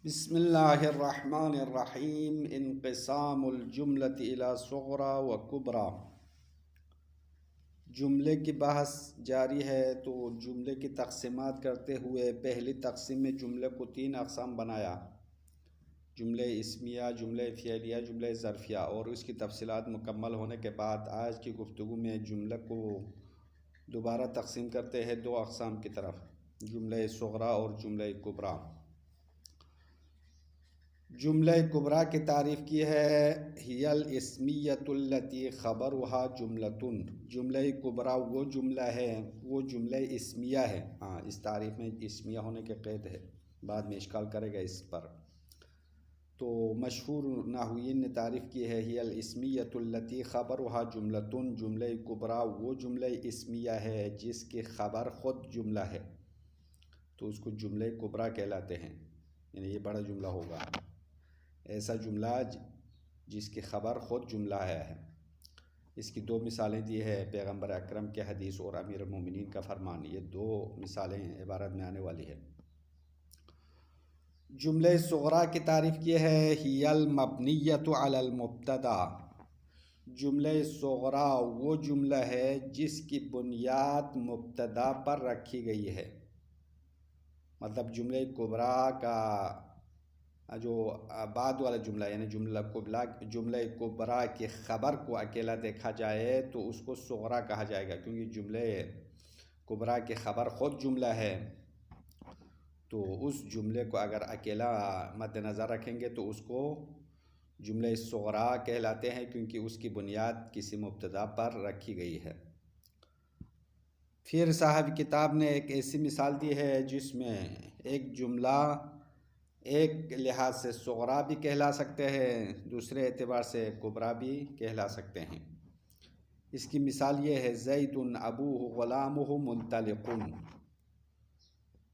بسم اللہ الرحمن الرحیم انقسام الجملۃ الی صغرا و کبرا۔ جملے کی بحث جاری ہے تو جملے کی تقسیمات کرتے ہوئے پہلی تقسیم میں جملے کو 3 اقسام بنایا: جملے اسمیہ، جملے فعلیہ، جملے ظرفیہ، اور اس کی تفصیلات مکمل ہونے کے بعد آج کی گفتگو میں جملے کو دوبارہ تقسیم کرتے ہیں 2 اقسام کی طرف: جملے صغرا اور جملے کبرا۔ جملہ کبرا کی تعریف کی ہے: ہی الاسمیۃ التی خبرها جملۃ۔ جملہ کبرا وہ جملہ اسمیہ ہے۔ اس تعریف میں اسمیہ ہونے کے قید ہے، بعد میں اشکال کرے گا اس پر۔ تو مشہور نحویین نے تعریف کی ہے: ہی الاسمیۃ التی خبرها جملۃ۔ جملہ کبرا وہ جملہ اسمیہ ہے جس کی خبر خود جملہ ہے، تو اس کو جملہ کبرا کہلاتے ہیں، یعنی یہ بڑا جملہ ہوگا، ایسا جملہ جس کی خبر خود جملہ ہے۔ اس کی 2 مثالیں دی ہے، پیغمبر اکرم کے حدیث اور امیر المومنین کا فرمان۔ یہ 2 مثالیں عبارت میں آنے والی ہے۔ جملہ صغرا کی تعریف کی ہے: ہی المبنیۃ علی المبتدا۔ جملہ صغرا وہ جملہ ہے جس کی بنیاد مبتدا پر رکھی گئی ہے۔ مطلب جملہ کبرا کا جو بعد والا جملہ، یعنی جملہ کبرا کی خبر کو اکیلا دیکھا جائے تو اس کو صغرا کہا جائے گا، کیونکہ جملہ کبرا کی خبر خود جملہ ہے، تو اس جملے کو اگر اکیلا مد نظر رکھیں گے تو اس کو جملہ صغرا کہلاتے ہیں، کیونکہ اس کی بنیاد کسی مبتدا پر رکھی گئی ہے۔ پھر صاحب کتاب نے ایک ایسی مثال دی ہے جس میں ایک جملہ ایک لحاظ سے صغرا بھی کہلا سکتے ہیں، دوسرے اعتبار سے کبرا بھی کہلا سکتے ہیں۔ اس کی مثال یہ ہے: زید ابوہ غلامہ منطلق۔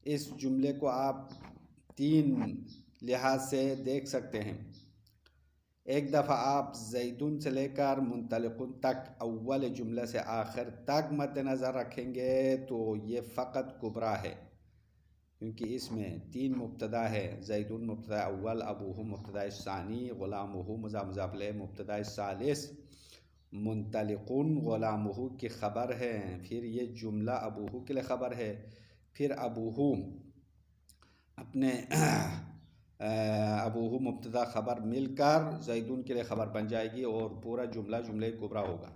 اس جملے کو آپ 3 لحاظ سے دیکھ سکتے ہیں۔ ایک دفعہ آپ زیدن سے لے کر منطلق تک اول جملے سے آخر تک مد نظر رکھیں گے تو یہ فقط کبرا ہے، کیونکہ اس میں 3 مبتدا ہے: زیدن مبتدا اول، ابوہ مبتدا ثانی، غلامہ مضاف الیہ مبتدا ثالث، منطلق غلامہ کی خبر ہے۔ پھر یہ جملہ ابوہ کے لیے خبر ہے، پھر ابوہ اپنے ابوہ مبتدا خبر مل کر زیدن کے لیے خبر بن جائے گی اور پورا جملہ جملہ کبرا ہوگا۔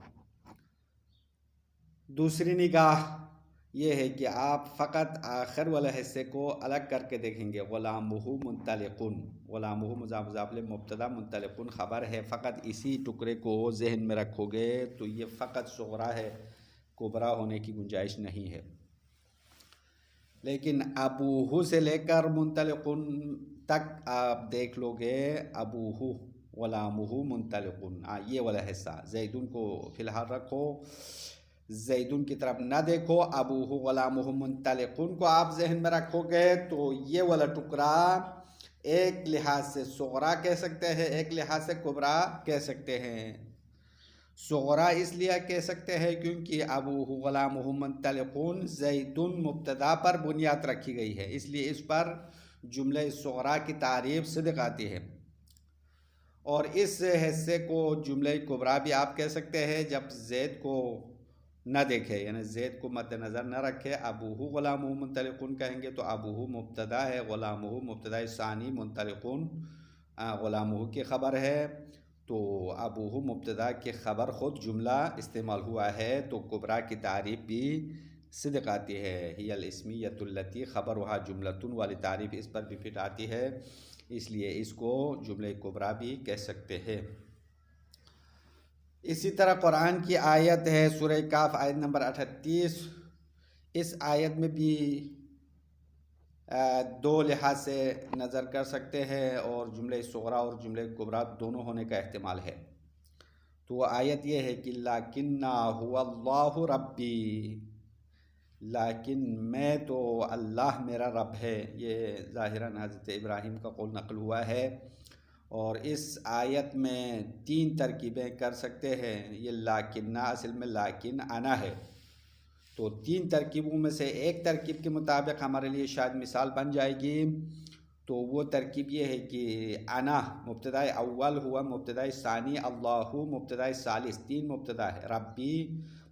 دوسری نگاہ یہ ہے کہ آپ فقط آخر والے حصے کو الگ کر کے دیکھیں گے: غلامہ منطلق، غلامہ مضاف الیہ مبتدا، منطلق خبر ہے، فقط اسی ٹکڑے کو ذہن میں رکھو گے تو یہ فقط صغرا ہے، کبرا ہونے کی گنجائش نہیں ہے۔ لیکن ابوہ سے لے کر منطلق تک آپ دیکھ لو گے: ابوہ غلامہ منطلق، یہ والا حصہ زیدن کو فی الحال رکھو، زیدن کی طرف نہ دیکھو، ابوہ غلامہ منطلق کو آپ ذہن میں رکھو گے تو یہ والا ٹکڑا ایک لحاظ سے صغرا کہہ سکتے ہیں، ایک لحاظ سے کبرا کہہ سکتے ہیں۔ صغرا اس لیے کہہ سکتے ہیں کیونکہ ابوہ غلامہ منطلق زیدن مبتدا پر بنیاد رکھی گئی ہے، اس لیے اس پر جملہ صغرا کی تعریف صدق آتی ہے۔ اور اس حصے کو جملہ کبرا بھی آپ کہہ سکتے ہیں جب زید کو نہ دیکھے، یعنی زید کو مد نظر نہ رکھے، ابوہ غلامہ منطلق کہیں گے تو ابوہ مبتدا ہے، غلامہ مبتدا ثانی، منطلق غلامہ کی خبر ہے، تو ابوہ مبتدا کی خبر خود جملہ استعمال ہوا ہے، تو کبرا کی تعریف بھی صدق آتی ہے۔ ہی الاسمیۃ التی خبرها جملۃ والی تعریف اس پر بھی فٹ آتی ہے، اس لیے اس کو جملہ کبرا بھی کہہ سکتے ہیں۔ اسی طرح قرآن کی آیت ہے سورہ کاف آیت نمبر 38۔ اس آیت میں بھی 2 لحاظ سے نظر کر سکتے ہیں اور جملہ صغرا اور جملہ کبرا دونوں ہونے کا احتمال ہے۔ تو وہ آیت یہ ہے کہ لیکن هو اللہ ربی، لیکن میں تو اللہ میرا رب ہے۔ یہ ظاہراً حضرت ابراہیم کا قول نقل ہوا ہے، اور اس آیت میں 3 ترکیبیں کر سکتے ہیں۔ یہ لیکن اصل میں لیکن انا ہے، تو 3 ترکیبوں میں سے ایک ترکیب کے مطابق ہمارے لیے شاید مثال بن جائے گی۔ تو وہ ترکیب یہ ہے کہ انا مبتدا اول ہوا مبتدا ثانی، اللہ مبتدا ثالث، تین مبتدا ہے، ربی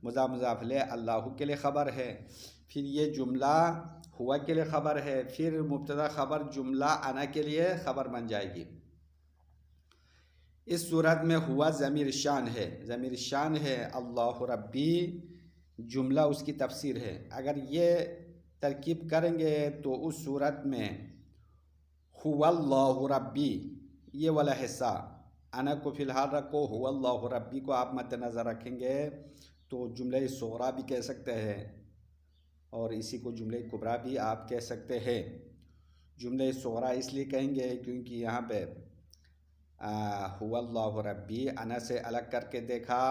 مضاف مضاف الیہ اللہ کے لیے خبر ہے، پھر یہ جملہ ہوا کے لیے خبر ہے، پھر مبتدا خبر جملہ انا کے لیے خبر بن جائے گی۔ اس صورت میں ہوا ضمیر شان ہے، ضمیر شان ہے، اللہ ربی جملہ اس کی تفسیر ہے۔ اگر یہ ترکیب کریں گے تو اس صورت میں ہوا اللہ ربی یہ والا حصہ انا کو فی الحال رکھو، ہوا اللہ ربی کو آپ مد نظر رکھیں گے تو جملہ صغریٰ بھی کہہ سکتے ہیں اور اسی کو جملہ کبریٰ بھی آپ کہہ سکتے ہیں۔ جملہ صغریٰ اس لیے کہیں گے کیونکہ یہاں پہ ہوا اللہ ربی انا سے الگ کر کے دیکھا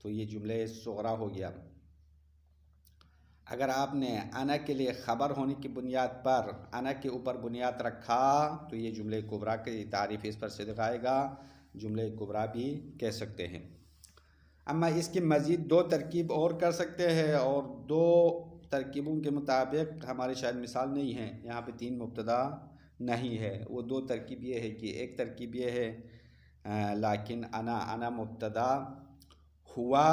تو یہ جملہ صغریٰ ہو گیا۔ اگر آپ نے انا کے لیے خبر ہونے کی بنیاد پر انا کے اوپر بنیاد رکھا تو یہ جملہ کبریٰ کی تعریف اس پر سے دکھائے گا، جملہ کبریٰ بھی کہہ سکتے ہیں۔ اما اس کی مزید دو ترکیب اور کر سکتے ہیں، اور دو ترکیبوں کے مطابق ہمارے شاید مثال نہیں ہے، یہاں پہ تین مبتدا نہیں ہے۔ وہ دو ترکیب یہ ہے کہ ایک ترکیب یہ ہے لیکن انا مبتدا، ہوا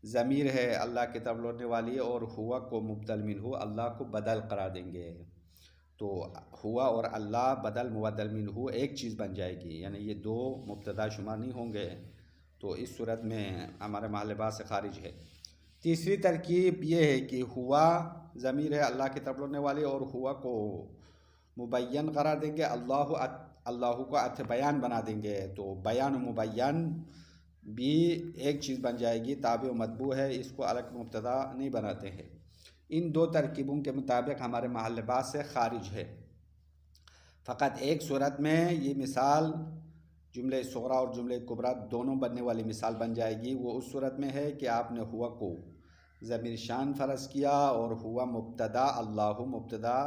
ضمیر ہے اللہ کی طرف لوٹنے والی، اور ہوا کو مبدل منہ اللہ کو بدل قرار دیں گے تو ہوا اور اللہ بدل مبدل منہ ایک چیز بن جائے گی، یعنی یہ دو مبتدا شمار نہیں ہوں گے، تو اس صورت میں ہمارے محل بات سے خارج ہے۔ تیسری ترکیب یہ ہے کہ ہوا ضمیر ہے اللہ کی طرف لوٹنے والی اور ہوا کو مبین قرار دیں گے، اللہ کو عطف بیان بنا دیں گے تو بیان و مبین بھی ایک چیز بن جائے گی، تابع و مطبوع ہے، اس کو الگ مبتدا نہیں بناتے ہیں۔ ان دو ترکیبوں کے مطابق ہمارے محل بات سے خارج ہے۔ فقط ایک صورت میں یہ مثال جملہ صغریٰ اور جملہ کبریٰ دونوں بننے والی مثال بن جائے گی، وہ اس صورت میں ہے کہ آپ نے ہوا کو ضمیر شان فرض کیا اور ہوا مبتدا، اللہ مبتدا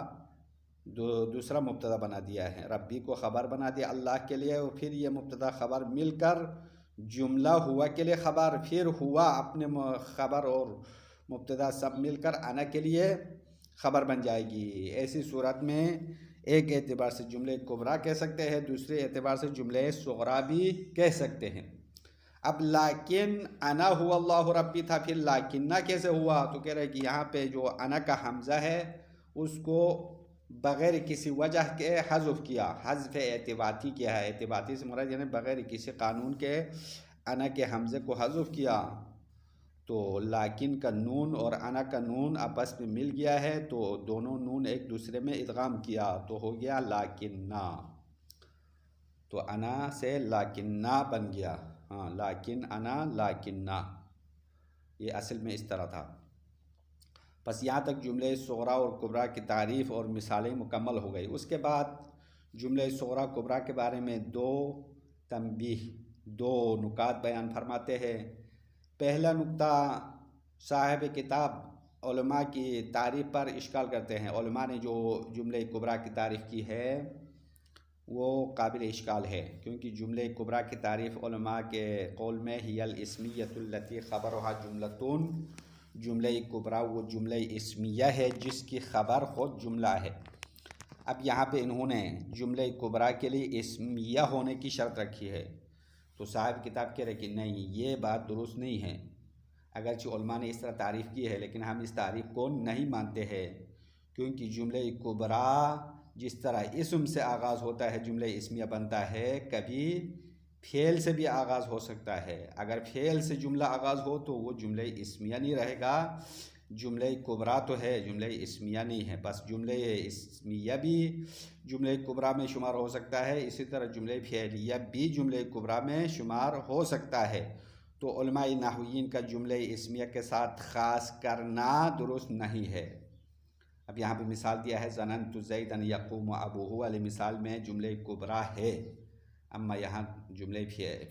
دوسرا مبتدا بنا دیا ہے، ربی کو خبر بنا دیا اللہ کے لیے، اور پھر یہ مبتدا خبر مل کر جملہ ہوا کے لیے خبر، پھر ہوا اپنے خبر اور مبتدا سب مل کر انا کے لیے خبر بن جائے گی۔ ایسی صورت میں ایک اعتبار سے جملہ کبریٰ کہہ سکتے ہیں، دوسرے اعتبار سے جملہ صغریٰ بھی کہہ سکتے ہیں۔ اب لیکن انا ہوا اللہ ربی تھا، پھر لیکنہ کیسے ہوا؟ تو کہہ رہے کہ یہاں پہ جو انا کا حمزہ ہے اس کو بغیر کسی وجہ کے حذف کیا، حذف اعتباطی کیا ہے، اعتباطی سے مراد یعنی بغیر کسی قانون کے انا کے حمزے کو حذف کیا، تو لیکن کا نون اور انا کا نون آپس میں مل گیا ہے تو دونوں نون ایک دوسرے میں ادغام کیا تو ہو گیا لیکنہ، تو انا سے لیکنہ بن گیا، ہاں لیکن انا لیکنہ، یہ اصل میں اس طرح تھا۔ بس یہاں تک جملہ صغریٰ اور کبریٰ کی تعریف اور مثالیں مکمل ہو گئی۔ اس کے بعد جملہ صغریٰ کبریٰ کے بارے میں دو تنبیہ، دو نکات بیان فرماتے ہیں۔ پہلا نکتہ، صاحب کتاب علماء کی تعریف پر اشکال کرتے ہیں، علماء نے جو جملہ کبریٰ کی تعریف کی ہے وہ قابل اشکال ہے، کیونکہ جملہ کبریٰ کی تعریف علماء کے قول میں ہی الاسمیۃ التی خبرها جملتون، جملہ کبریٰ وہ جملہ اسمیہ ہے جس کی خبر خود جملہ ہے۔ اب یہاں پہ انہوں نے جملہ کبریٰ کے لیے اسمیہ ہونے کی شرط رکھی ہے، تو صاحب کتاب کہہ رہے کہ نہیں یہ بات درست نہیں ہے، اگرچہ علماء نے اس طرح تعریف کی ہے لیکن ہم اس تعریف کو نہیں مانتے ہیں، کیونکہ جملہ کبریٰ جس طرح اسم سے آغاز ہوتا ہے جملہ اسمیہ بنتا ہے، کبھی فعل سے بھی آغاز ہو سکتا ہے، اگر فعل سے جملہ آغاز ہو تو وہ جملہ اسمیہ نہیں رہے گا، جملہ کبریٰ تو ہے جملہ اسمیہ نہیں ہے، بس جملہ اسمیہ بھی جملہ کبریٰ میں شمار ہو سکتا ہے، اسی طرح جملہ فعلیہ بھی جملہ کبریٰ میں شمار ہو سکتا ہے، تو علماء نحویین کا جملہ اسمیہ کے ساتھ خاص کرنا درست نہیں ہے۔ اب یہاں پہ مثال دیا ہے ظننت زیدا یقوم ابوہ والی مثال میں جملہ کبریٰ ہے، اما یہاں جملہ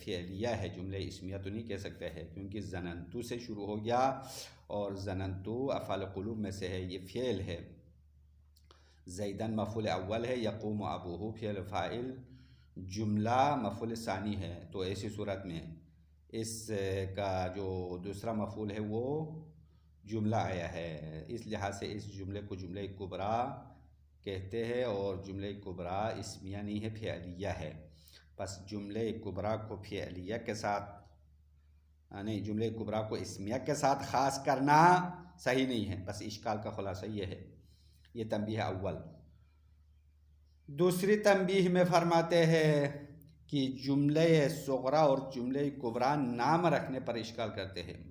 فعلیہ ہے، جملہ اسمیہ تو نہیں کہہ سکتے ہیں کیونکہ ظننتو سے شروع ہو گیا اور ظننتو افعال قلوب میں سے ہے، یہ فعل ہے، زیدن مفعول اول ہے، یقوم ابوہ فعل فاعل، جملہ مفعول ثانی ہے، تو ایسی صورت میں اس کا جو دوسرا مفعول ہے وہ جملہ آیا ہے، اس لحاظ سے اس جملے کو جملہ کبریٰ کہتے ہیں، اور جملہ کبریٰ اسمیہ نہیں ہے، فعلیہ ہے۔ بس جملہ کبریٰ کو فعلیہ کے ساتھ نہیں، جملہ کبریٰ کو اسمیہ کے ساتھ خاص کرنا صحیح نہیں ہے۔ بس اشکال کا خلاصہ یہ ہے۔ یہ تنبیہ اول۔ دوسری تنبیہ میں فرماتے ہیں کہ جملہ صغریٰ اور جملہ کبریٰ نام رکھنے پر اشکال کرتے ہیں۔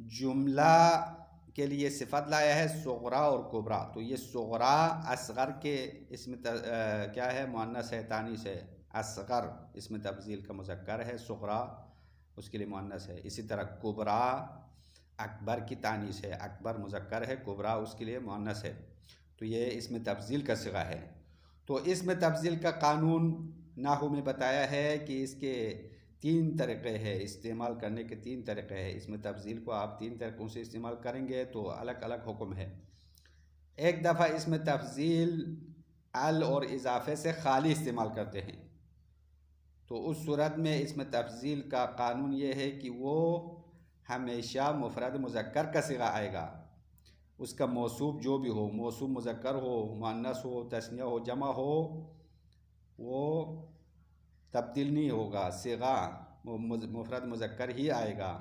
جملہ کے لیے صفت لایا ہے صغریٰ اور کبریٰ، تو یہ صغریٰ اصغر کے اسم کیا ہے؟ مؤنث ہے، تانیث ہے۔ اصغر اسم تفضیل کا مذکر ہے، صغریٰ اس کے لیے مؤنث ہے۔ اسی طرح کبریٰ اکبر کی تانیث ہے، اکبر مذکر ہے، کبریٰ اس کے لیے مؤنث ہے، تو یہ اسم تفضیل کا صیغہ ہے۔ تو اسم تفضیل کا قانون نحو میں بتایا ہے کہ اس کے 3 طریقے ہیں، استعمال کرنے کے 3 طریقے ہیں۔ اسم تفضیل کو آپ 3 طریقوں سے استعمال کریں گے تو الگ الگ حکم ہے۔ ایک دفعہ اسم تفضیل ال اور اضافے سے خالی استعمال کرتے ہیں، تو اس صورت میں اسم تفضیل کا قانون یہ ہے کہ وہ ہمیشہ مفرد مذکر کا صیغہ آئے گا۔ اس کا موصوف جو بھی ہو، موصوف مذکر ہو، مؤنث ہو، تثنیہ ہو، جمع ہو، وہ تبدیل نہیں ہوگا، صیغہ مفرد مذکر ہی آئے گا۔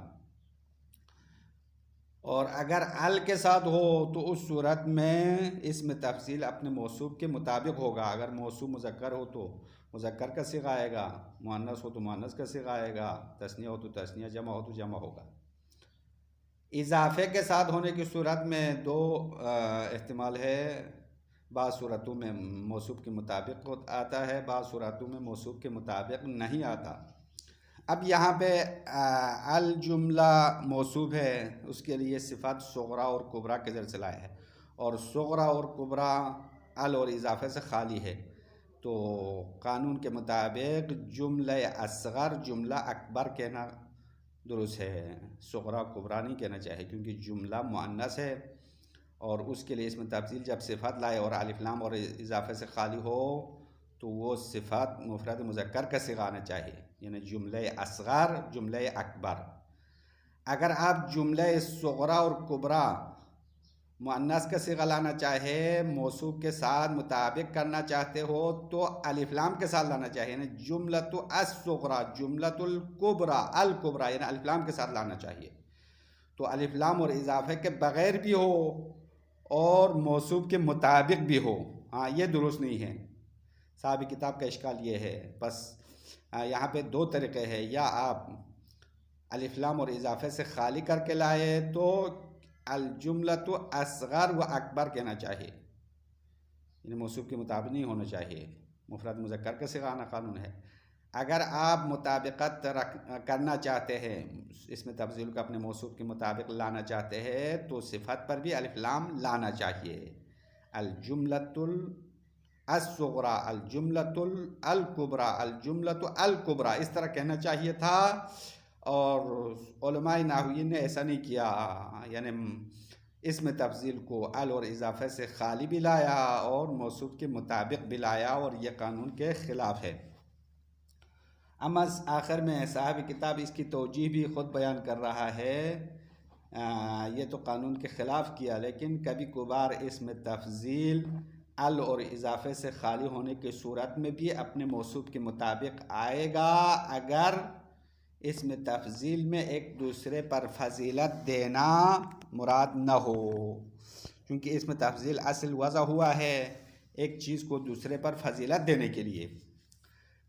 اور اگر ال کے ساتھ ہو تو اس صورت میں اسم تفضیل اپنے موصوف کے مطابق ہوگا۔ اگر موصوف مذکر ہو تو مذکر کا صیغہ آئے گا، مؤنث ہو تو مؤنث کا صیغہ آئے گا، تثنیہ ہو تو تثنیہ، جمع ہو تو جمع ہوگا۔ اضافے کے ساتھ ہونے کی صورت میں 2 احتمال ہے، بعض صورتوں میں موصوف کے مطابق آتا ہے، بعض صورتوں میں موصوف کے مطابق نہیں آتا۔ اب یہاں پہ الجملہ موصوف ہے، اس کے لیے صفات صغریٰ اور کبریٰ کے ذریعے سے لایا ہے، اور صغریٰ اور کبریٰ ال اور اضافے سے خالی ہے، تو قانون کے مطابق جملہ اصغر جملہ اکبر کہنا درست ہے، صغریٰ کبریٰ نہیں کہنا چاہیے، کیونکہ جملہ مؤنث ہے اور اس کے لیے اسم تفضیل جب صفت لائے اور الف لام اور اضافے سے خالی ہو تو وہ صفت مفرد مذکر کا صیغہ آنا چاہیے، یعنی جملہ اصغر جملہ اکبر۔ اگر آپ جملہ صغریٰ اور کبریٰ مؤنث کا صیغہ لانا چاہے، موصوف کے ساتھ مطابق کرنا چاہتے ہو تو الف لام کے ساتھ لانا چاہیے، یعنی جملۃ الصغریٰ جملۃ الکبریٰ الکبریٰ، یعنی الف لام کے ساتھ لانا چاہیے۔ تو الف لام اور اضافے کے بغیر بھی ہو اور موصوف کے مطابق بھی ہو، ہاں یہ درست نہیں ہے۔ صاحب کتاب کا اشکال یہ ہے، بس یہاں پہ 2 طریقے ہیں، یا آپ الف لام اور اضافے سے خالی کر کے لائے تو الجملۃ اصغر و اکبر کہنا چاہیے، یعنی موصوف کے مطابق نہیں ہونا چاہیے، مفرد مذکر کا صیغہ آنا قانون ہے۔ اگر آپ مطابقت کرنا چاہتے ہیں، اس میں تفضیل کو اپنے موصوف کے مطابق لانا چاہتے ہیں تو صفت پر بھی الف لام لانا چاہیے، الجملۃ الصغریٰ الجملۃ الکبریٰ الجملۃ الکبریٰ، اس طرح کہنا چاہیے تھا، اور علماء نحویین نے ایسا نہیں کیا، یعنی اس میں تفضیل کو ال اور اضافے سے خالی بھی لایا اور موصوف کے مطابق بھی لایا، اور یہ قانون کے خلاف ہے۔ اما آخر میں صاحب کتاب اس کی توجیہ بھی خود بیان کر رہا ہے، یہ تو قانون کے خلاف کیا، لیکن کبھی کبھار اس میں تفضیل ال اور اضافے سے خالی ہونے کی صورت میں بھی اپنے موصوف کے مطابق آئے گا، اگر اس میں تفضیل میں ایک دوسرے پر فضیلت دینا مراد نہ ہو، کیونکہ اس میں تفضیل اصل وضع ہوا ہے ایک چیز کو دوسرے پر فضیلت دینے کے لیے،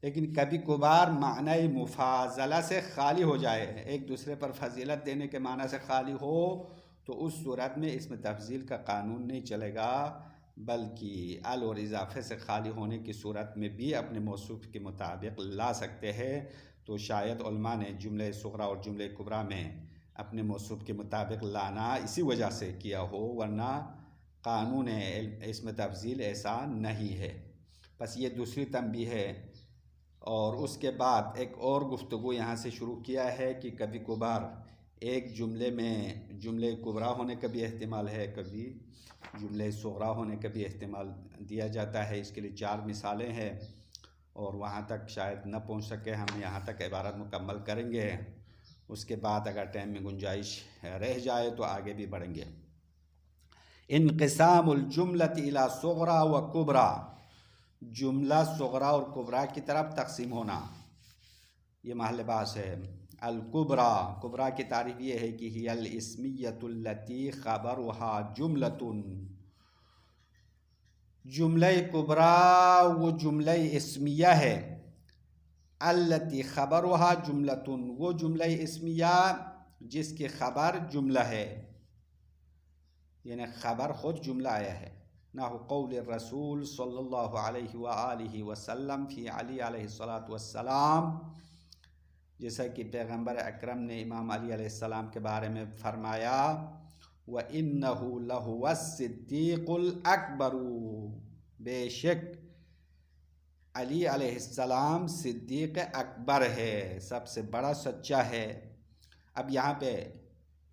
لیکن کبھی کبھار معنی مفاضلہ سے خالی ہو جائے، ایک دوسرے پر فضیلت دینے کے معنی سے خالی ہو، تو اس صورت میں اس میں تفضیل کا قانون نہیں چلے گا، بلکہ ال اور اضافے سے خالی ہونے کی صورت میں بھی اپنے موصوف کے مطابق لا سکتے ہیں۔ تو شاید علماء نے جملہ صغریٰ اور جملہ کبریٰ میں اپنے موصوف کے مطابق لانا اسی وجہ سے کیا ہو، ورنہ قانون اس میں تفضیل ایسا نہیں ہے۔ بس یہ دوسری تنبیہ ہے، اور اس کے بعد ایک اور گفتگو یہاں سے شروع کیا ہے کہ کبھی کبھار ایک جملے میں جملہ کبریٰ ہونے کا بھی احتمال ہے، کبھی جملہ صغریٰ ہونے کا بھی احتمال دیا جاتا ہے۔ اس کے لیے 4 مثالیں ہیں، اور وہاں تک شاید نہ پہنچ سکے، ہم یہاں تک عبارت مکمل کریں گے، اس کے بعد اگر ٹائم میں گنجائش رہ جائے تو آگے بھی بڑھیں گے۔ انقسام الجملۃ الی صغریٰ و کبریٰ، جملہ صغریٰ اور کبریٰ کی طرف تقسیم ہونا، یہ محل بحث ہے۔ الکبریٰ، کبریٰ کی تعریف یہ ہے کہ ہی الاسمیۃ التی خبرها جملۃ، جملہ کبریٰ وہ جملہ اسمیہ ہے، التی خبرها جملۃ وہ جملہ اسمیہ جس کی خبر جملہ ہے، یعنی خبر خود جملہ آیا ہے۔ نحو قول الرسول صلی اللہ علیہ وآلہ وسلم فی علی علیہ السلام، جیسا کہ پیغمبر اکرم نے امام علی علیہ السلام کے بارے میں فرمایا، وَإِنَّهُ لَهُوَ الصِّدِّيقُ الْأَكْبَرُ، بے شک علی علیہ السلام صدیق اکبر ہے، سب سے بڑا سچا ہے۔ اب یہاں پہ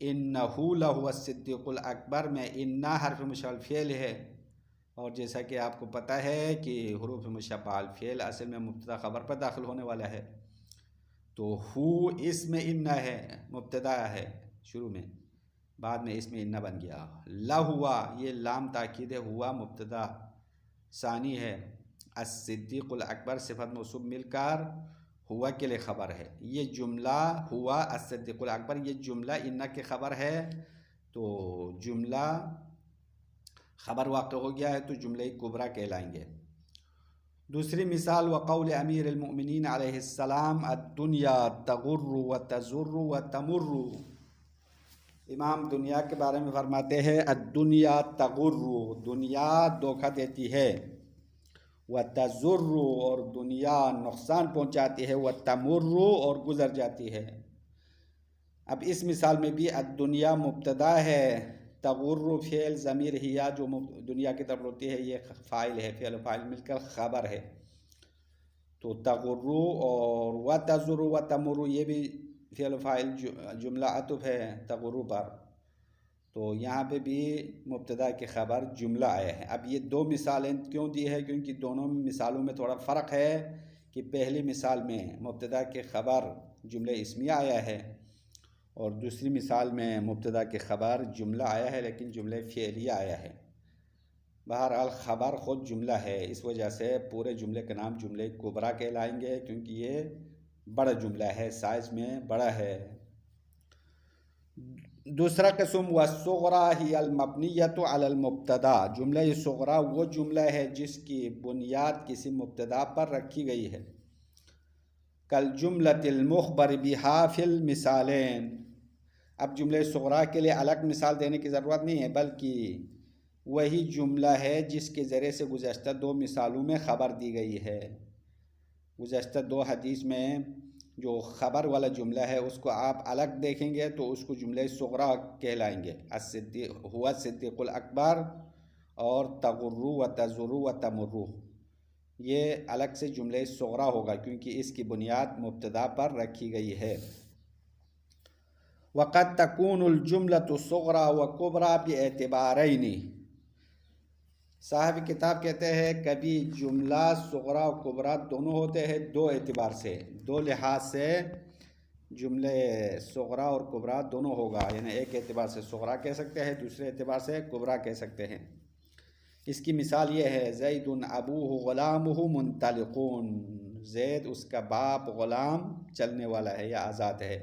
انہو لہو الصدیق الاکبر میں انا حرف مشبہ فعل ہے، اور جیسا کہ آپ کو پتہ ہے کہ حروف مشبہ فعل اصل میں مبتدا خبر پر داخل ہونے والا ہے، تو ہو اس میں انا ہے، مبتدا ہے شروع میں، بعد میں اس میں انا بن گیا۔ لہوا یہ لام تاکید ہے، ہوا مبتدا ثانی ہے، الصدیق الاکبر صفت موصوف مل کر ہوا کے لیے خبر ہے۔ یہ جملہ ہوا الصدیق الاکبر، یہ جملہ انا کے خبر ہے، تو جملہ خبر واقع ہو گیا ہے تو جملہ کبریٰ کہلائیں گے۔ دوسری مثال وقول امیر المؤمنین علیہ السلام الدنیا تغر وتزر وتمر، امام دنیا کے بارے میں فرماتے ہیں الدنیا تغر، دنیا دھوکہ دیتی ہے، وتزر اور دنیا نقصان پہنچاتی ہے، وتمر اور گزر جاتی ہے۔ اب اس مثال میں بھی الدنیا مبتدا ہے، تغر فعل ضمیر ہیا جو دنیا کی طرف ہوتی ہے یہ فاعل ہے، فعل و فاعل مل کر خبر ہے، تو تغر اور وتزر وتمر یہ بھی فعل و فاعل جملہ عطف ہے تغر پر، تو یہاں پہ بھی مبتدا کی خبر جملہ آیا ہے۔ اب یہ دو مثالیں کیوں دی ہے؟ کیونکہ دونوں مثالوں میں تھوڑا فرق ہے، کہ پہلی مثال میں مبتدا کی خبر جملہ اسمیہ آیا ہے، اور دوسری مثال میں مبتدا کی خبر جملہ آیا ہے لیکن جملہ فعلیہ آیا ہے۔ بہرحال خبر خود جملہ ہے، اس وجہ سے پورے جملے کا نام جملہ کبریٰ کہلائیں گے، کیونکہ یہ بڑا جملہ ہے، سائز میں بڑا ہے۔ دوسرا قسم والصغریٰ ہی المبنیۃ علی المبتدا، جملہ صغریٰ وہ جملہ ہے جس کی بنیاد کسی مبتدا پر رکھی گئی ہے، کالجملۃ المخبر بہا فی المثالین۔ اب جملہ صغریٰ کے لیے الگ مثال دینے کی ضرورت نہیں ہے، بلکہ وہی جملہ ہے جس کے ذریعے سے گزشتہ دو مثالوں میں خبر دی گئی ہے۔ گزشتہ دو حدیث میں جو خبر والا جملہ ہے اس کو آپ الگ دیکھیں گے تو اس کو جملہ صغریٰ کہلائیں گے، ہوا الصدیق الاکبر اور تغر وتزر وتمر، یہ الگ سے جملہ صغریٰ ہوگا کیونکہ اس کی بنیاد مبتدا پر رکھی گئی ہے۔ وقد تکون الجملۃ صغریٰ وکبریٰ باعتبارین، صاحب کتاب کہتے ہیں کبھی جملہ صغریٰ و کبریٰ دونوں ہوتے ہیں، دو اعتبار سے، دو لحاظ سے جملے صغریٰ اور کبریٰ دونوں ہوگا، یعنی ایک اعتبار سے صغریٰ کہہ سکتے ہیں، دوسرے اعتبار سے کبریٰ کہہ سکتے ہیں۔ اس کی مثال یہ ہے زید ابوہ غلامہ منطلقون، زید اس کا باپ غلام چلنے والا ہے یا آزاد ہے۔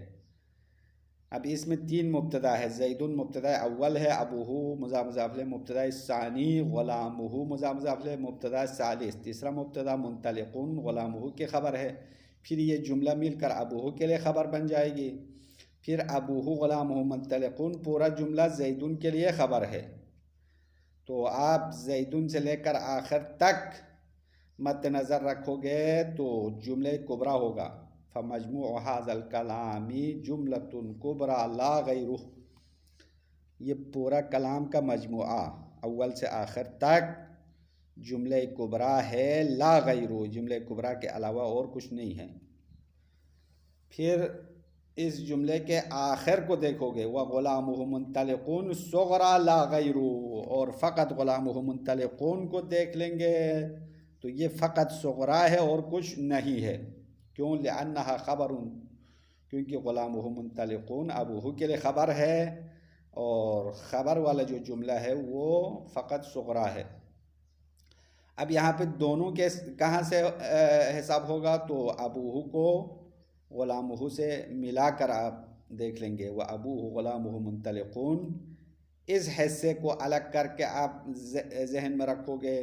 اب اس میں تین مبتدا ہے، زید مبتدا اول ہے، ابوہ مضاف مضاف الیہ مبتدا ثانی، غلامہ مضاف مضاف الیہ مبتدا ثالث، تیسرا مبتدا منطلقون غلامہ کی خبر ہے، پھر یہ جملہ مل کر ابوہ کے لیے خبر بن جائے گی، پھر ابوہ غلامہ منطلقون پورا جملہ زیدن کے لیے خبر ہے، تو آپ زیدن سے لے کر آخر تک مد نظر رکھو گے تو جملہ کبریٰ ہوگا، فمجموع ھذا الکلام جملۃ کبریٰ لا غیرہ، یہ پورا کلام کا مجموعہ اول سے آخر تک جملہ کبریٰ ہے، لا غیرہ جملہ کبریٰ کے علاوہ اور کچھ نہیں ہے۔ پھر اس جملے کے آخر کو دیکھو گے وغلامہ منطلقون صغریٰ لا غیرہ، اور فقط غلامہ منطلقون کو دیکھ لیں گے تو یہ فقط صغریٰ ہے اور کچھ نہیں ہے، کیوں؟ لأنہا خبر، کیونکہ غلامہ منطلقون ابوہ کے لیے خبر ہے، اور خبر والا جو جملہ ہے وہ فقط صغرا ہے۔ اب یہاں پہ دونوں کے کہاں سے حساب ہوگا؟ تو ابوہ کو غلامہ سے ملا کر آپ دیکھ لیں گے، وہ ابوہ غلامہ منطلقون، اس حصے کو الگ کر کے آپ ذہن میں رکھو گے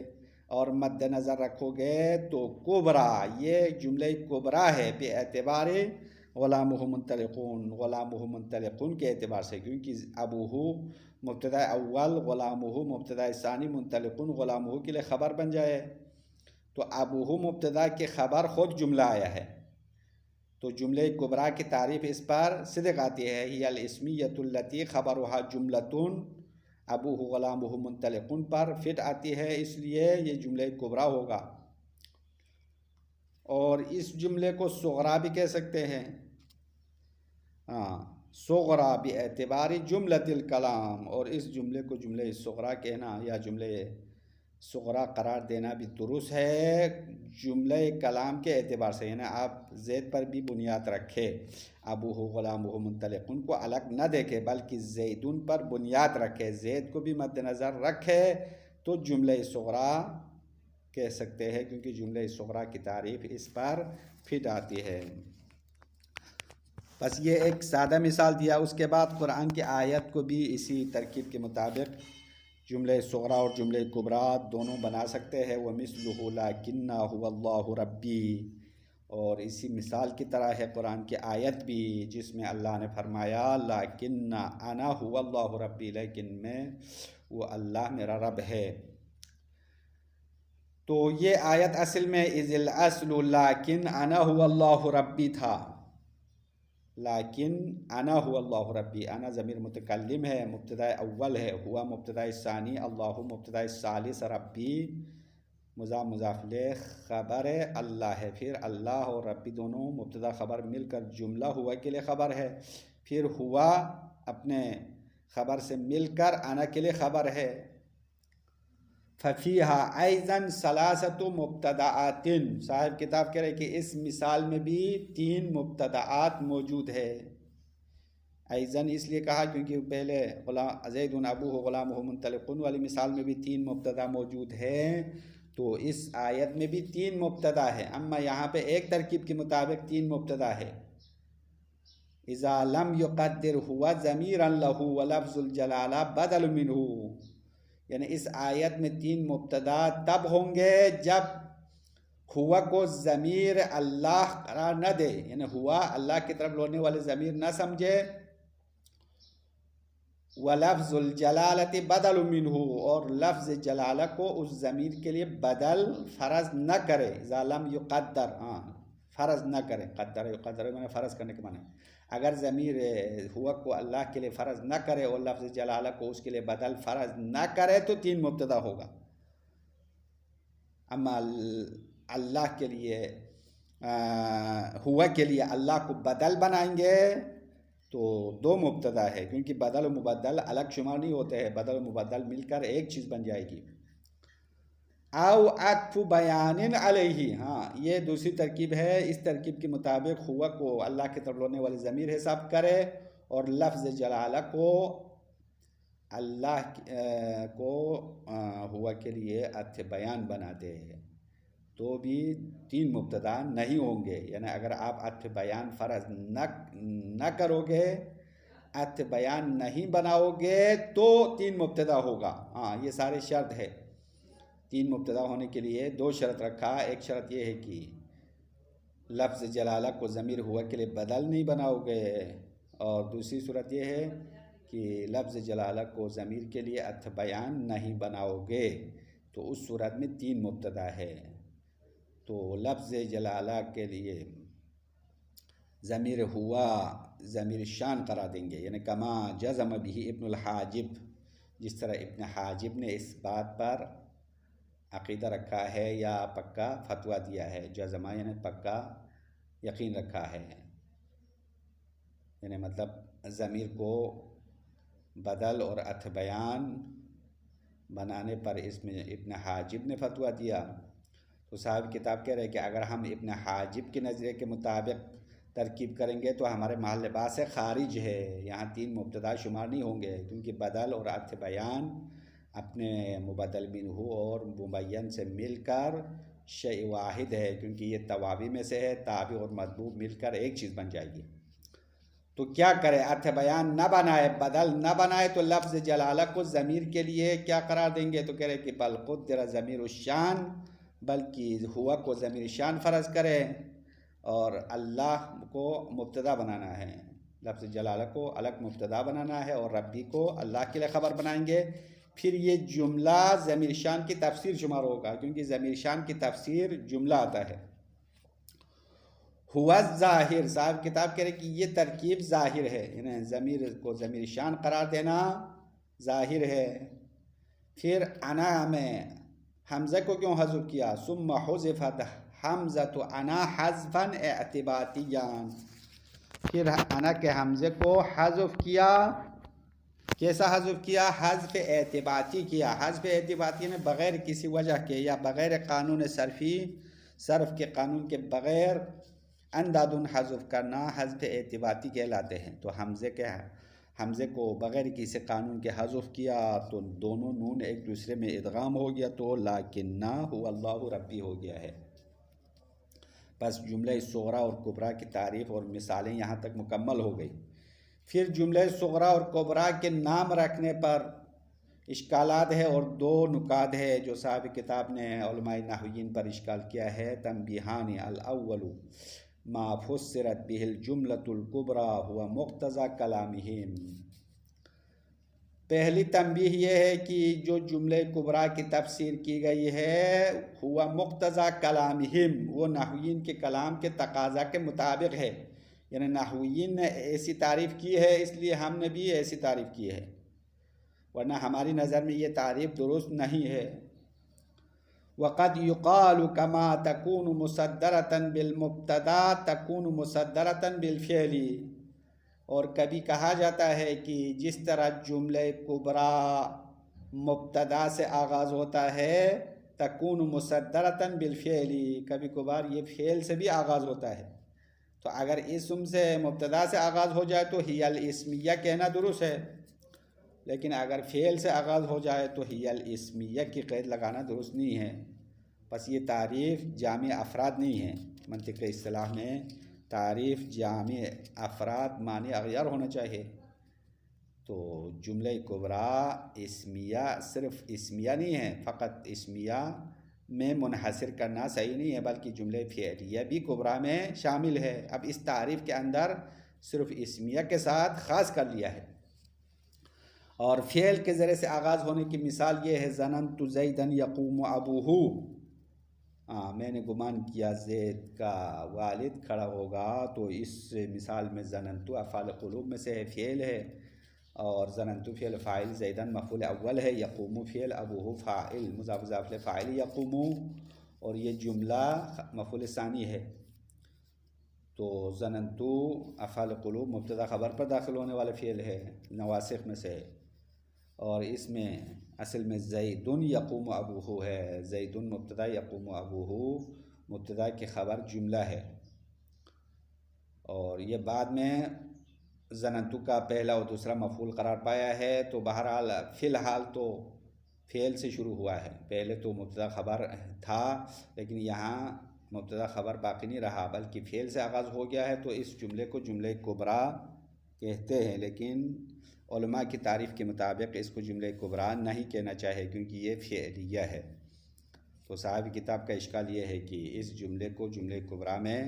اور مد نظر رکھو گے تو کبرا، یہ جملہ کبرا ہے بے اعتبار غلامہ منطلقون، غلامہ منطلقون کے اعتبار سے، کیونکہ ابوہ مبتدا اول، غلامہ مبتدا ثانی، منطلقون غلامہ کے لیے خبر بن جائے، تو ابوہ مبتدا کے خبر خود جملہ آیا ہے، تو جملہ کبرا کی تعریف اس پر صدق آتی ہے، ہی الاسمیۃ التی خبرها جملتون، ابوہ غلامہ منطلقون پر فٹ آتی ہے، اس لیے یہ جملہ کبرا ہوگا۔ اور اس جملے کو صغرا بھی کہہ سکتے ہیں، صغرا باعتبار جملۃ الکلام، اور اس جملے کو جملہ صغرا کہنا یا جملہ صغرا قرار دینا بھی درست ہے جملہ کلام کے اعتبار سے، یعنی آپ زید پر بھی بنیاد رکھے، ابوہ غلامہ منطلقون کو الگ نہ دیکھے بلکہ زیدون پر بنیاد رکھے، زید کو بھی مد نظر رکھے تو جملہ صغرا کہہ سکتے ہیں، کیونکہ جملہ صغرا کی تعریف اس پر فٹ آتی ہے۔ بس یہ ایک سادہ مثال دیا، اس کے بعد قرآن کی آیت کو بھی اسی ترکیب کے مطابق جملہ صغرا اور جملہ کبرا دونوں بنا سکتے ہیں، وَمِثْلُهُ لَكِنَّا هُوَ اللَّهُ رَبِّي، اور اسی مثال کی طرح ہے قرآن کی آیت بھی جس میں اللہ نے فرمایا لَكِنَّا أَنَا هُوَ اللَّهُ رَبِّي، لیکن میں وہ اللہ میرا رب ہے۔ تو یہ آیت اصل میں اِذِ الْأَصْلُ لَكِنْ أَنَا هُوَ اللَّهُ رَبِّي تھا، لیکن انا هو اللہ ربی، انا ضمیر متکلم ہے، مبتدا اول ہے، ہوا مبتدا ثانی، اللہ مبتدا ثالث، ربی مضاف الیہ خبر اللہ ہے، پھر اللہ اور ربی دونوں مبتدا خبر مل کر جملہ ہوا کے لیے خبر ہے، پھر ہوا اپنے خبر سے مل کر انا کے لیے خبر ہے۔ فَفِيهَا أَيْضًا ثَلَاثَةُ مُبْتَدَآتٍ، صاحب کتاب کہہ رہے کہ اس مثال میں بھی 3 مبتدآت موجود ہے۔ ایضاً اس لیے کہا کیونکہ پہلے زید ابوہ غلامہ منطلقون والی مثال میں بھی 3 مبتدا موجود ہے، تو اس آیت میں بھی 3 مبتدا ہے، اما یہاں پہ ایک ترکیب کے مطابق 3 مبتدا ہے۔ اذا لم يقدر هو ضمیرا له ولفظ الجلالہ بدل منہ، یعنی اس آیت میں 3 مبتدا تب ہوں گے جب ہوا کو ضمیر اللہ قرار نہ دے، یعنی ہوا اللہ کی طرف لوٹنے والے ضمیر نہ سمجھے، وَلَفْظُ الْجَلَالَةِ بَدَلُ مِنْهُ، اور لفظ جلالہ کو اس ضمیر کے لیے بدل فرض نہ کرے، اذا لم يقدر، فرض نہ کرے، قدر یقدر میں نے فرض کرنے کے معنی، اگر ضمیر ہوا کو اللہ کے لیے فرض نہ کرے اور لفظ جلالہ کو اس کے لیے بدل فرض نہ کرے تو 3 مبتدا ہوگا۔ اما اللہ کے لیے ہوا کے لیے اللہ کو بدل بنائیں گے تو 2 مبتدا ہے، کیونکہ بدل و مبدل الگ شمار نہیں ہوتے ہیں، بدل و مبدل مل کر ایک چیز بن جائے گی۔ او عطف بیان علیہ، یہ دوسری ترکیب ہے، اس ترکیب کے مطابق ہوا کو اللہ کی طرف لوٹنے والی ضمیر حساب کرے اور لفظ جلالہ کو اللہ کو ہوا کے لیے عطف بیان بنا دے تو بھی 3 مبتدا نہیں ہوں گے، یعنی اگر آپ عطف بیان فرض نہ کرو گے، عطف بیان نہیں بناؤ گے تو 3 مبتدا ہوگا۔ یہ سارے شرط ہے، 3 مبتدا ہونے کے لیے 2 شرط رکھا، ایک شرط یہ ہے کہ لفظ جلالہ کو ضمیر ہوا کے لیے بدل نہیں بناؤ گے، اور دوسری صورت یہ ہے کہ لفظ جلالہ کو ضمیر کے لیے عطف بیان نہیں بناؤ گے، تو اس صورت میں 3 مبتدا ہے۔ تو لفظ جلالہ کے لیے ضمیر ہوا ضمیر شان قرار دیں گے، یعنی کما جزم بھی ابن الحاجب، جس طرح ابن حاجب نے اس بات پر عقیدہ رکھا ہے یا پکا فتویٰ دیا ہے، جزمہ یعنی پکا یقین رکھا ہے، یعنی مطلب ضمیر کو بدل اور عطف بیان بنانے پر اس میں ابن حاجب نے فتویٰ دیا۔ تو صاحب کتاب کہہ رہے کہ اگر ہم ابن حاجب کے نظریے کے مطابق ترکیب کریں گے تو ہمارے محل لباس سے خارج ہے، یہاں 3 مبتدا شمار نہیں ہوں گے، کیونکہ بدل اور عطف بیان اپنے مبدل منہ اور مبین سے مل کر شیء واحد ہے، کیونکہ یہ توابع میں سے ہے، تابع اور مطبوع مل کر ایک چیز بن جائے گی۔ تو کیا کرے؟ عطف بیان نہ بنائے، بدل نہ بنائے، تو لفظ جلالہ کو ضمیر کے لیے کیا قرار دیں گے؟ تو کہہ رہے کہ بل قدر ضمیر الشان، بلکہ ہوا کو ضمیر شان فرض کرے اور اللہ کو مبتدا بنانا ہے، لفظ جلالہ کو الگ مبتدا بنانا ہے اور ربی کو اللہ کے لیے خبر بنائیں گے۔ پھر یہ جملہ ضمیر شان کی تفسیر شمار ہوگا، کیونکہ ضمیر شان کی تفسیر جملہ آتا ہے۔ ہوا ظاہر، صاحب کتاب کہہ رہے کہ یہ ترکیب ظاہر ہے، یعنی ضمیر کو ضمیر شان قرار دینا ظاہر ہے۔ پھر انا میں حمزہ کو کیوں حذف کیا؟ ثم حذفت حمزۃ انا حذفا اعتباطیا، پھر انا کے حمزے کو حذف کیا، کیسا حذف کیا؟ حذف اعتباطی کیا۔ حذف اعتباطی نے بغیر کسی وجہ کے یا بغیر قانون صرف کے قانون کے بغیر انداد حذف کرنا حذف اعتباطی کہلاتے ہیں۔ تو حمزے کو بغیر کسی قانون کے حذف کیا تو دونوں نون ایک دوسرے میں ادغام ہو گیا، تو لکنہ هو اللہ ربی ہو گیا ہے۔ بس جملہ صغریٰ اور کبریٰ کی تعریف اور مثالیں یہاں تک مکمل ہو گئی۔ پھر جملہ صغریٰ اور کبریٰ کے نام رکھنے پر اشکالات ہے اور 2 نکات ہے جو صاحب کتاب نے علماء نحویین پر اشکال کیا ہے۔ تنبیہان، الاول ما فسرت به الجملۃ الکبریٰ هو مقتضی کلامہم، پہلی تنبیہ یہ ہے کہ جو جملہ کبریٰ کی تفسیر کی گئی ہے ہوا مقتضی کلامہم، وہ نحویین کے کلام کے تقاضا کے مطابق ہے، یعنی نحویین نے ایسی تعریف کی ہے اس لیے ہم نے بھی ایسی تعریف کی ہے، ورنہ ہماری نظر میں یہ تعریف درست نہیں ہے۔ وقد يقال كما تكون مصدرة بالمبتدا تكون مصدرة بالفعل، اور کبھی کہا جاتا ہے کہ جس طرح جملہ کبریٰ مبتدا سے آغاز ہوتا ہے تکون مصدرة بالفعل، کبھی کبھار یہ فعل سے بھی آغاز ہوتا ہے، تو اگر اسم سے مبتدا سے آغاز ہو جائے تو ہی الاسمیہ کہنا درست ہے، لیکن اگر فعل سے آغاز ہو جائے تو ہی الاسمیہ کی قید لگانا درست نہیں ہے۔ بس یہ تعریف جامع افراد نہیں ہے، منطق اصطلاح میں تعریف جامع افراد معنی اغیار ہونا چاہیے۔ تو جملہ کبریٰ اسمیہ صرف اسمیہ نہیں ہے، فقط اسمیہ میں منحصر کرنا صحیح نہیں ہے، بلکہ جملہ فعلیہ بھی کبریٰ میں شامل ہے۔ اب اس تعریف کے اندر صرف اسمیہ کے ساتھ خاص کر لیا ہے، اور فعل کے ذریعے سے آغاز ہونے کی مثال یہ ہے ظننت زیدا یقوم ابوہ، میں نے گمان کیا زید کا والد کھڑا ہوگا، تو اس مثال میں ظننت افعال قلوب میں سے ہے، فعل ہے، اور ظننت فعل فاعل، زیدن مفعول اول ہے، یقوم فعل، ابوہ فاعل مضاف اضافہ فاعل یقوم، اور یہ جملہ مفعول ثانی ہے۔ تو ظننت افعال قلوب مبتدا خبر پر داخل ہونے والا فعل ہے، نواسخ میں سے ہے، اور اس میں اصل میں زیدن یقوم ابوہ ہے، زیدن مبتدا یقوم ابوہ مبتدا کی خبر جملہ ہے، اور یہ بعد میں ظننت کا پہلا اور دوسرا مفعول قرار پایا ہے۔ تو بہرحال فی الحال تو فعل سے شروع ہوا ہے، پہلے تو مبتدا خبر تھا لیکن یہاں مبتدا خبر باقی نہیں رہا بلکہ فعل سے آغاز ہو گیا ہے، تو اس جملے کو جملہ کبریٰ کہتے ہیں، لیکن علماء کی تعریف کے مطابق اس کو جملہ کبریٰ نہیں کہنا چاہیے کیونکہ یہ فعلیہ ہے۔ تو صاحب کتاب کا اشکال یہ ہے کہ اس جملے کو جملہ کبریٰ میں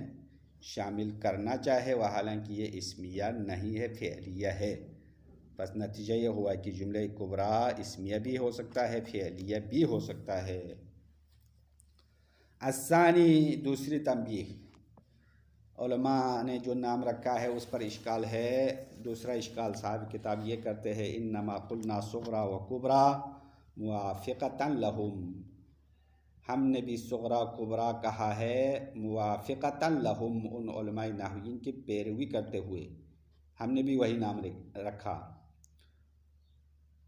شامل کرنا چاہے وہ حالانکہ یہ اسمیہ نہیں ہے، فعلیہ ہے۔ بس نتیجہ یہ ہوا کہ جملہ کبریٰ اسمیہ بھی ہو سکتا ہے، فعلیہ بھی ہو سکتا ہے۔ الثانی، دوسری تنبیہ، علماء نے جو نام رکھا ہے اس پر اشکال ہے۔ دوسرا اشکال صاحب کتاب یہ کرتے ہیں انما قلنا صغریٰ و کبریٰ موافقۃ لہم، ہم نے بھی صغریٰ کبریٰ کہا ہے موافقۃ لہم، ان علماء نحویین کی پیروی کرتے ہوئے ہم نے بھی وہی نام رکھا۔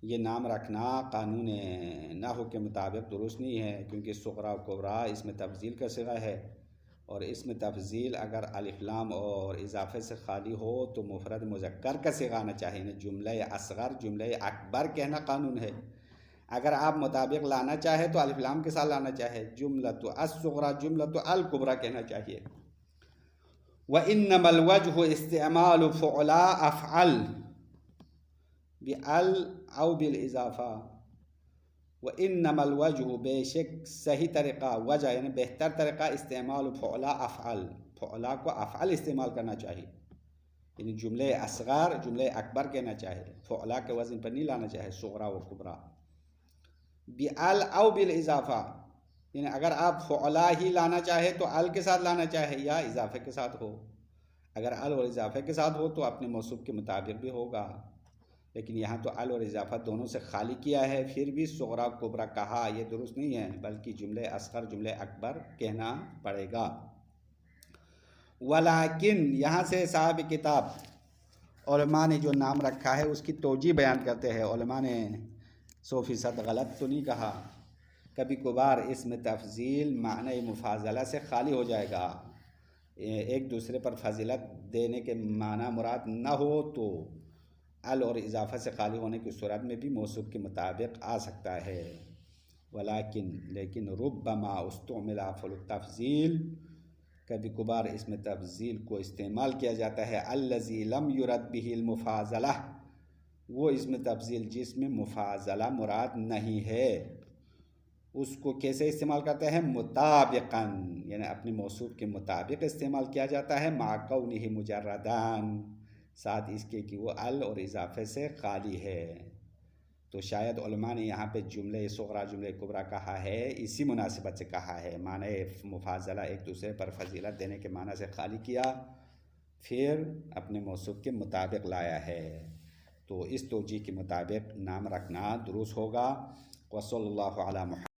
یہ نام رکھنا قانون نحو کے مطابق درست نہیں ہے کیونکہ صغریٰ و کبریٰ اس میں تفضیل کا صیغہ ہے، اور اسم تفضیل اگر الف لام اور اضافے سے خالی ہو تو مفرد مذکر کا صیغہ آنا چاہیے، یعنی جملہ اصغر جملہ اکبر کہنا قانون ہے۔ اگر آپ مطابق لانا چاہے تو الف لام کے ساتھ لانا چاہے، جملۃ الصغریٰ جملۃ الکبریٰ کہنا چاہیے۔ وَإِنَّمَا الْوَجْهُ اسْتِعْمَالُ فُعْلَا أَفْعَلَ بِأَلْ أَوْ بِالْإِضَافَةِ۔ وَإِنَّمَا الْوَجْهُ بے شک صحیح طریقہ، وجہ یعنی بہتر طریقہ، استعمال فعلا افعل، فعلا کو افعل استعمال کرنا چاہیے، یعنی جملے اصغر جملے اکبر کہنا چاہیے، فعلا کے وزن پر نہیں لانا چاہے صغرا و کبرا۔ بِأَلْ أَوْ بِالْإِضَافَةِ، یعنی اگر آپ فعلا ہی لانا چاہے تو ال کے ساتھ لانا چاہے یا اضافے کے ساتھ ہو، اگر ال اور اضافے کے ساتھ ہو تو اپنے موصوف کے مطابق بھی ہوگا، لیکن یہاں تو ال اور اضافہ دونوں سے خالی کیا ہے، پھر بھی صغرا کبرا کہا، یہ درست نہیں ہے، بلکہ جملے اصغر جملے اکبر کہنا پڑے گا۔ ولیکن یہاں سے صاحب کتاب علماء نے جو نام رکھا ہے اس کی توجیہ بیان کرتے ہیں۔ علماء نے 100% غلط تو نہیں کہا، کبھی کبھار اسم تفضیل معنی مفاضلہ سے خالی ہو جائے گا، ایک دوسرے پر فضیلت دینے کے معنی مراد نہ ہو تو ال اور اضافہ سے خالی ہونے کی صورت میں بھی موصوف کے مطابق آ سکتا ہے۔ لیکن ربما استعمل فعل التفضیل، کبھی کبھار اسم تفضیل کو استعمال کیا جاتا ہے الذی لم یرد بہ المفاضلہ، وہ اسم تفضیل جس میں مفاضلہ مراد نہیں ہے، اس کو کیسے استعمال کرتے ہیں؟ مطابقاً، یعنی اپنے موصوف کے مطابق استعمال کیا جاتا ہے، مع کونہ مجردان، ساتھ اس کے کہ وہ ال اور اضافے سے خالی ہے۔ تو شاید علماء نے یہاں پہ جملے صغرا جملے کبرا کہا ہے اسی مناسبت سے کہا ہے، معنی مفاضلہ ایک دوسرے پر فضیلت دینے کے معنی سے خالی کیا، پھر اپنے موصوف کے مطابق لایا ہے، تو اس توجیہ کے مطابق نام رکھنا درست ہوگا۔ وصلی اللہ علی محمد۔